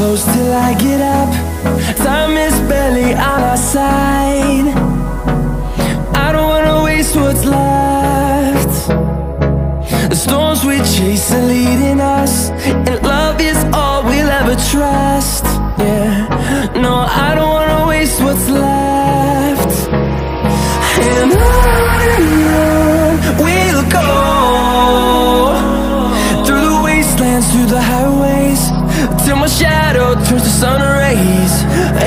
close till I get up. Time is barely on our side. I don't wanna waste what's left. The storms we chase are leading us, and love is all we'll ever trust. Yeah, no, I don't wanna waste what's left. And on we'll go, through the wastelands, through the highways, till my shadow turns to sun rays.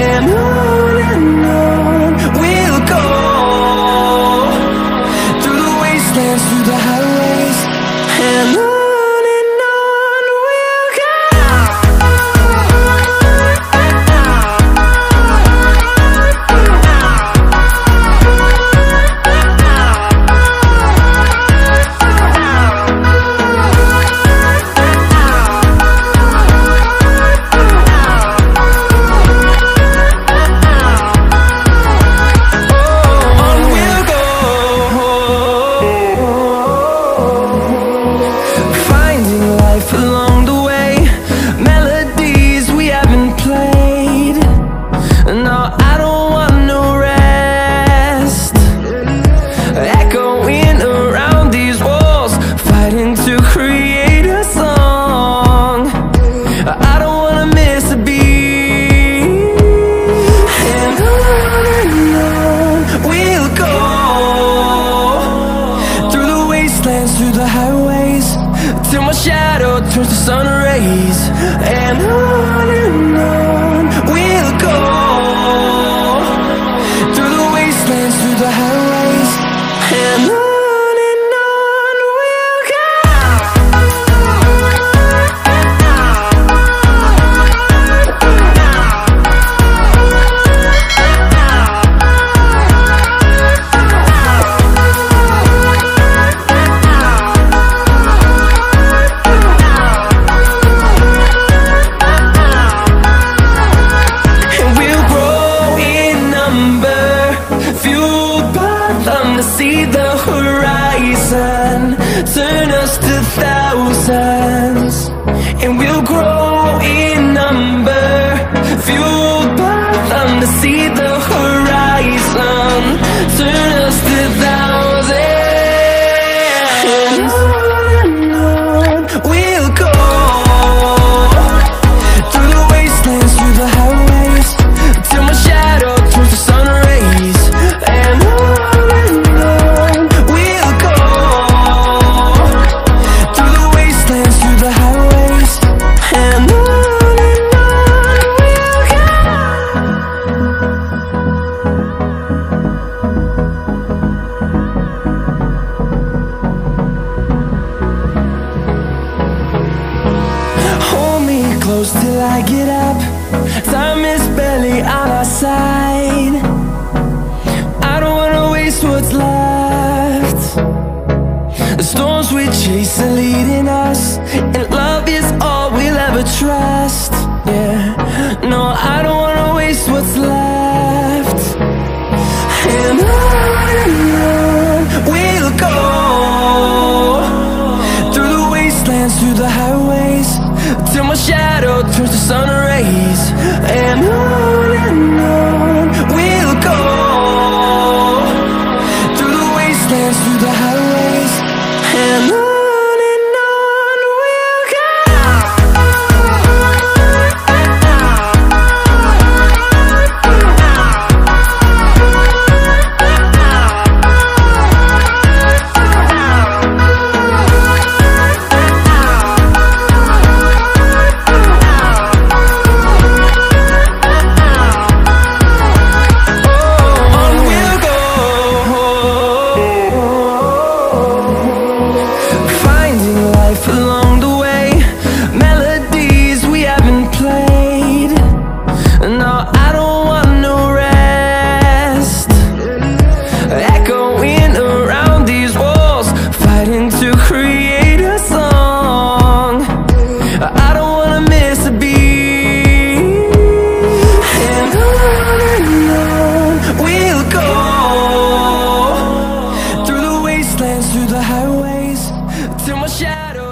And on we'll go, through the wastelands, through the highways, and on we'll go. Along the way, melodies we haven't played. No, I don't want no rest. Echoing around these walls, fighting to create a song. I don't wanna miss a beat. And on we'll go, through the wastelands, through the highways, till my shadow turns to sun rays. And on we'll go, through the wastelands, through the highways, and on we'll go. See the horizon, turn us to thousands, and we'll grow in number, fueled by them. To see the horizon, turn us to thousands, and on we'll go, through the wastelands, through the highways, till my shadow turns to sun rays. And close till I get up. Time is barely on our side. I don't wanna waste what's left. The storms we chase are leading us, and love is all we'll ever trust. Yeah, no, I don't wanna waste what's left. And on we'll go, through the wastelands, through the highways, till my shadow turns to sun rays. And on we'll go, through the wastelands, through the highways, and on. Along the way, melodies we haven't played. No, I don't want no rest. Echoing around these walls, fighting to create a song. I don't wanna miss a beat. And on we'll go, through the wastelands, through the highways, till my shadow